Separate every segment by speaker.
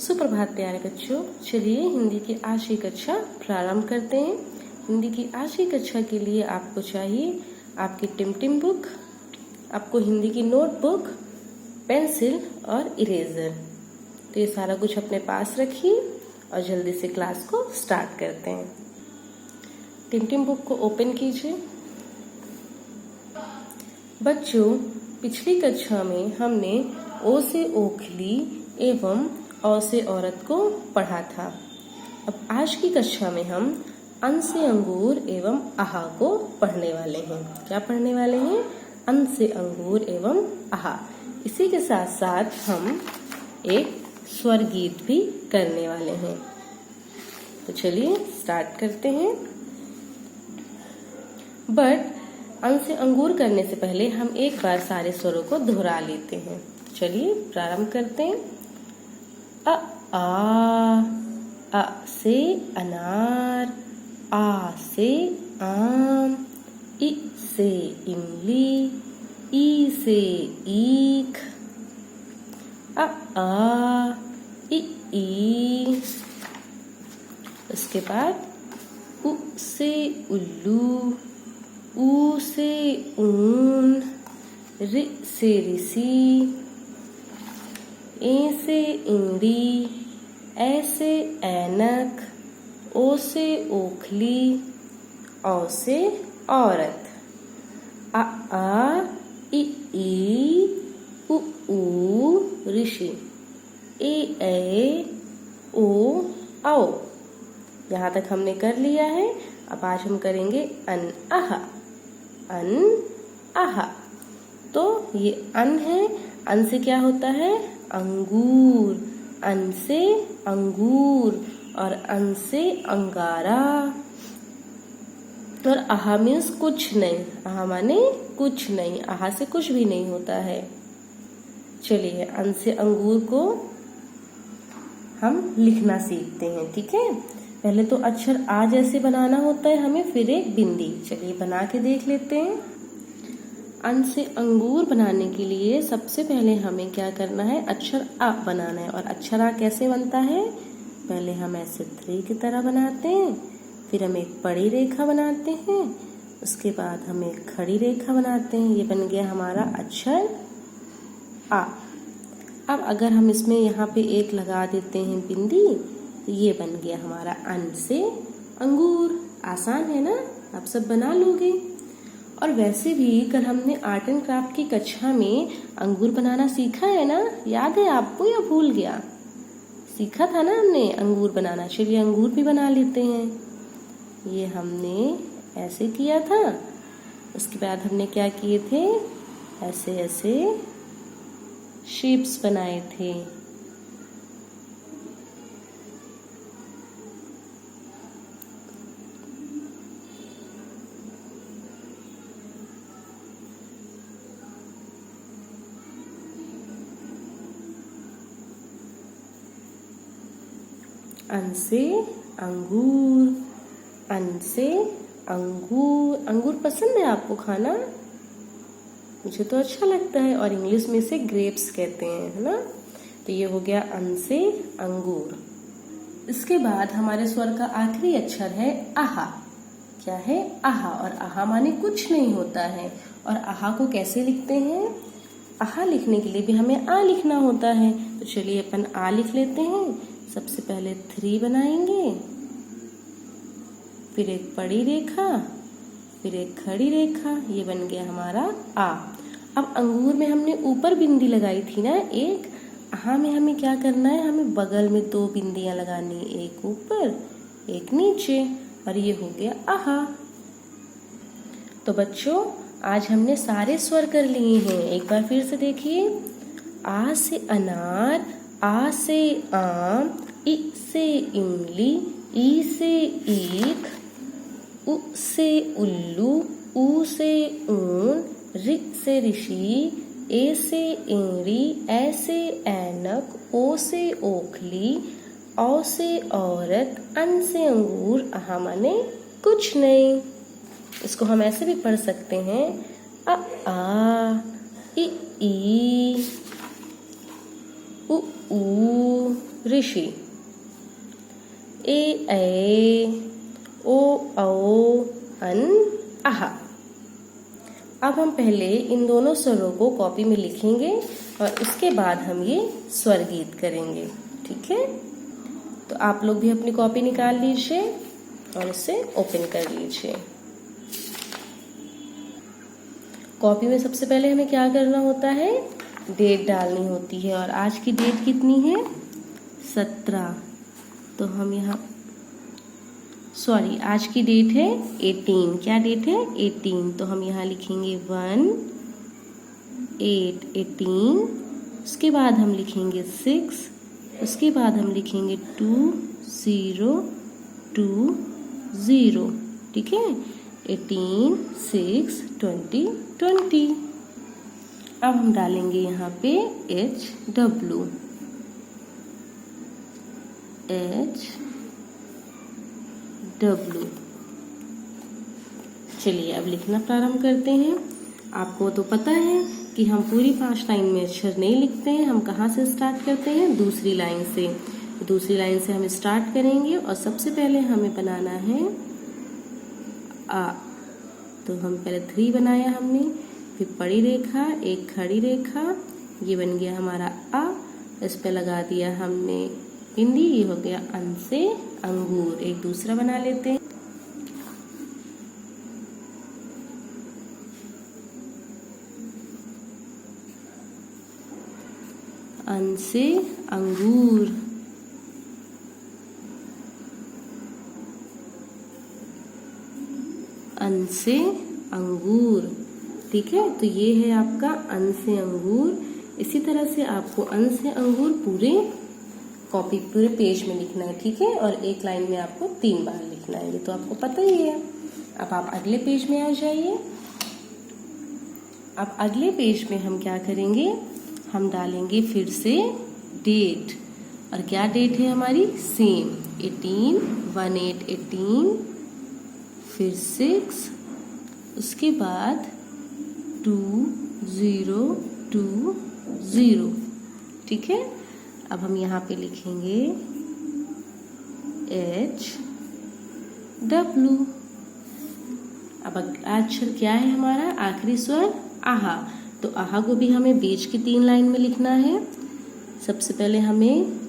Speaker 1: सुप्रभात प्यारे बच्चों, चलिए हिंदी की आज की कक्षा प्रारंभ करते हैं। हिंदी की आज की कक्षा के लिए आपको चाहिए आपकी टिमटिम बुक, आपको हिंदी की नोटबुक, पेंसिल और इरेजर। तो ये सारा कुछ अपने पास रखिए और जल्दी से क्लास को स्टार्ट करते हैं। टिमटिम बुक को ओपन कीजिए। बच्चों, पिछली कक्षा में हमने ओ से ओखली एवं औ से औरत को पढ़ा था। अब आज की कक्षा में हम अन से अंगूर एवं आहा को पढ़ने वाले हैं। क्या पढ़ने वाले हैं? अन से अंगूर एवं आहा। इसी के साथ साथ हम एक स्वर गीत भी करने वाले हैं। तो चलिए स्टार्ट करते हैं। बट अन से अंगूर करने से पहले हम एक बार सारे स्वरों को दोहरा लेते हैं। चलिए प्रारंभ करते हैं। अ से अनार, आ से आम, इ से इमली, ई से ईख, आ ई। उसके बाद उ से उल्लू, ऊ से ऊन, रि से ऋषि, ए से इंडी, ए से ऐनक, ओ से ओखली, औ से औरत, आ ई उ ऊ ऋषि, ए ओ औ। यहाँ तक हमने कर लिया है। अब आज हम करेंगे अन आहा। अन आहा। तो ये अन है। अन से क्या होता है? अंगूर। अन से अंगूर और अन से अंगारा। और आहा मीन्स कुछ नहीं। आहा माने कुछ नहीं। आहा से कुछ भी नहीं होता है। चलिए अन से अंगूर को हम लिखना सीखते हैं। ठीक है, पहले तो अक्षर आ जैसे बनाना होता है हमें, फिर एक बिंदी। चलिए बना के देख लेते हैं। अन से अंगूर बनाने के लिए सबसे पहले हमें क्या करना है? अक्षर आ बनाना है। और अक्षर आ कैसे बनता है? पहले हम ऐसे 3 की तरह बनाते हैं, फिर हम एक बड़ी रेखा बनाते हैं, उसके बाद हम एक खड़ी रेखा बनाते हैं। ये बन गया हमारा अक्षर आ। अब अगर हम इसमें यहाँ पे एक लगा देते हैं बिंदी, तो ये बन गया हमारा अन से अंगूर। आसान है ना? आप सब बना लोगे। और वैसे भी कल हमने आर्ट एंड क्राफ्ट की कक्षा में अंगूर बनाना सीखा है ना? याद है आपको या भूल गया? सीखा था ना हमने अंगूर बनाना। चलिए अंगूर भी बना लेते हैं। ये हमने ऐसे किया था। उसके बाद हमने क्या किए थे? ऐसे ऐसे शेप्स बनाए थे। अन से अंगूर, अन से अंगूर। अंगूर पसंद है आपको खाना? मुझे तो अच्छा लगता है। और इंग्लिश में इसे ग्रेप्स कहते हैं, है ना? तो ये हो गया अन से अंगूर। इसके बाद हमारे स्वर का आखिरी अक्षर है आहा। क्या है? आहा। और आहा माने कुछ नहीं होता है। और आहा को कैसे लिखते हैं? आहा लिखने के लिए भी हमें आ लिखना होता है। तो चलिए अपन आ लिख लेते हैं। सबसे पहले 3 बनाएंगे, फिर एक बड़ी रेखा, फिर एक खड़ी रेखा। ये बन गया हमारा आ। अब अंगूर में हमने ऊपर बिंदी लगाई थी ना एक। आहा में हमें क्या करना है? हमें बगल में 2 बिंदियां लगानी, एक ऊपर एक नीचे। और ये हो गया आहा। तो बच्चों, आज हमने सारे स्वर कर लिए हैं। एक बार फिर से देखिए। आ से अनार, आ से आम, इ से इमली, ई से ईख, उ से उल्लू, ऊ से ऊन, रि से ऋषि, ए से एड़ी, ए से ऐनक, ओ से ओखली, औ से औरत, अन से अंगूर, आहा माने कुछ नहीं। इसको हम ऐसे भी पढ़ सकते हैं। आ इ ई उ ऊ ऋषि। ए ऐ ओ औ अन आहा। अब हम पहले इन दोनों स्वरों को कॉपी में लिखेंगे और इसके बाद हम ये स्वर गीत करेंगे, ठीक है। तो आप लोग भी अपनी कॉपी निकाल लीजिए और इसे ओपन कर लीजिए। कॉपी में सबसे पहले हमें क्या करना होता है, डेट डालनी होती है और आज की डेट कितनी है 17। तो हम यहाँ आज की डेट है 18। क्या डेट है 18, तो हम यहाँ लिखेंगे 18। उसके बाद हम लिखेंगे 6, उसके बाद हम लिखेंगे 2020, ठीक है। 18 6 2020। अब हम डालेंगे यहाँ पे HW। चलिए अब लिखना प्रारंभ करते हैं। आपको तो पता है कि हम पूरी 5 लाइन में अक्षर नहीं लिखते हैं। हम कहाँ से स्टार्ट करते हैं, दूसरी लाइन से। दूसरी लाइन से हम स्टार्ट करेंगे और सबसे पहले हमें बनाना है आ। तो हम पहले 3 बनाया हमने, फिर बड़ी रेखा, एक खड़ी रेखा, ये बन गया हमारा आ। इस पे लगा दिया हमने बिंदी, ये हो गया अन से अंगूर। एक दूसरा बना लेते हैं। अन से अंगूर। अन से अंगूर, ठीक है। तो ये है आपका अन से अंगूर। इसी तरह से आपको अन से अंगूर पूरे पेज में लिखना है, ठीक है। और एक लाइन में आपको 3 बार लिखना है, ये तो आपको पता ही है। अब आप अगले पेज में आ जाइए। अब अगले पेज में हम क्या करेंगे, हम डालेंगे फिर से डेट। और क्या डेट है हमारी, सेम 18 18, फिर 6, उसके बाद 2020, ठीक है। अब हम यहाँ पे लिखेंगे HW। अब अक्षर क्या है हमारा, आखिरी स्वर आहा। तो आहा को भी हमें बीच की 3 लाइन में लिखना है। सबसे पहले हमें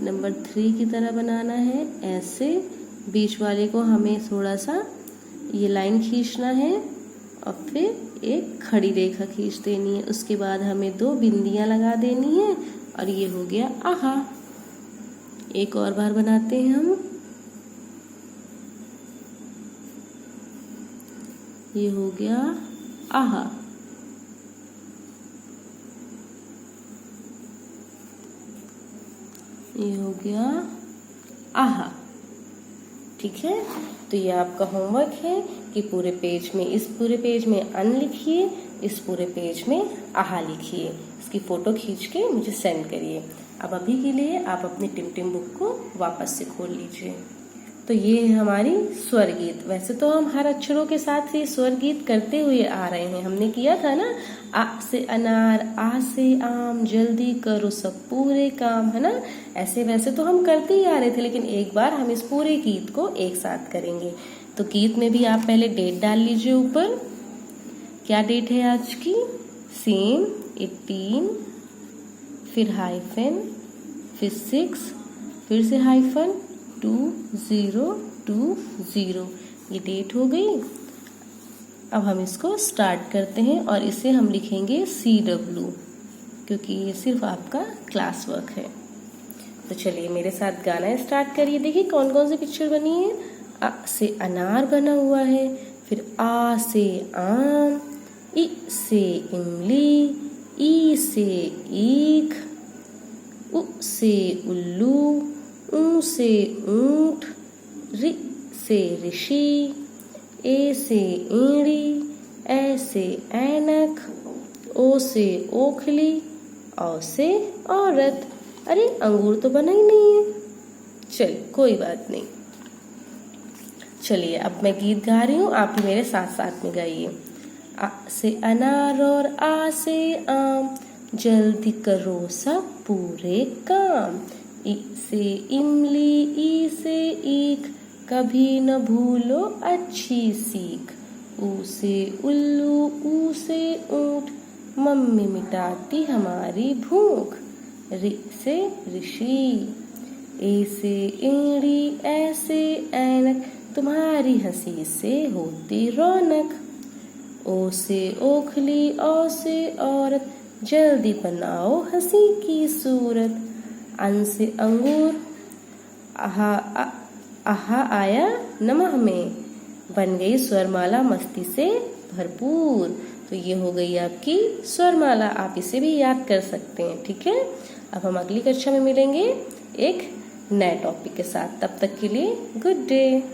Speaker 1: नंबर 3 की तरह बनाना है, ऐसे बीच वाले को हमें थोड़ा सा ये लाइन खींचना है और फिर एक खड़ी रेखा खींच देनी है। उसके बाद हमें 2 बिंदियां लगा देनी है और ये हो गया आहा। एक और बार बनाते हैं हम, ये हो गया आहा। ये हो गया आहा, ठीक है। तो ये आपका होमवर्क है कि पूरे पेज में, इस पूरे पेज में अन लिखिए, इस पूरे पेज में आहा लिखिए। इसकी फोटो खींच के मुझे सेंड करिए। अब अभी के लिए आप अपनी टिमटिम बुक को वापस से खोल लीजिए। तो ये है हमारी स्वर गीत। वैसे तो हम हर अक्षरों के साथ ही स्वर गीत करते हुए आ रहे हैं, हमने किया था ना, आ से अनार, आ से आम, जल्दी करो सब पूरे काम, है ना। ऐसे वैसे तो हम करते ही आ रहे थे, लेकिन एक बार हम इस पूरे गीत को एक साथ करेंगे। तो गीत में भी आप पहले डेट डाल लीजिए ऊपर। क्या डेट है आज की, सेम 18, फिर हाइफन, फिर 6, फिर से हाइफन, 2020, ये डेट हो गई। अब हम इसको स्टार्ट करते हैं और इसे हम लिखेंगे CW, क्योंकि ये सिर्फ आपका क्लास वर्क है। तो चलिए मेरे साथ गाना स्टार्ट करिए। देखिए कौन कौन सी पिक्चर बनी है। आ से अनार बना हुआ है, फिर आ से आम, इ से इमली, ई से ईख, उ से उल्लू, ऊ से ऊंट, रि से ऋषि, ए से ईड़ी, ए से ऐनक, ओ से ओखली, औ से औरत। अरे अंगूर तो बना ही नहीं है। चलिए कोई बात नहीं। चलिए अब मैं गीत गा रही हूँ, आप मेरे साथ साथ में गाइए। आ से अनार और आ से आम, जल्दी करो सब पूरे काम। इ से इमली, ई से ईख, कभी न भूलो अच्छी सीख। ऊ से उल्लू, ऊ से ऊंट, मम्मी मिटाती हमारी भूख। ऋ से ऋषि, ए से एड़ी, ऐ से ऐनक, तुम्हारी हंसी से होती रौनक। ओ से ओखली, औ से औरत, जल्दी बनाओ हंसी की सूरत। अन से अंगूर, आहा आया नमः में, बन गई स्वरमाला मस्ती से भरपूर। तो ये हो गई आपकी स्वरमाला, आप इसे भी याद कर सकते हैं। ठीक है, अब हम अगली कक्षा में मिलेंगे एक नए टॉपिक के साथ। तब तक के लिए गुड डे।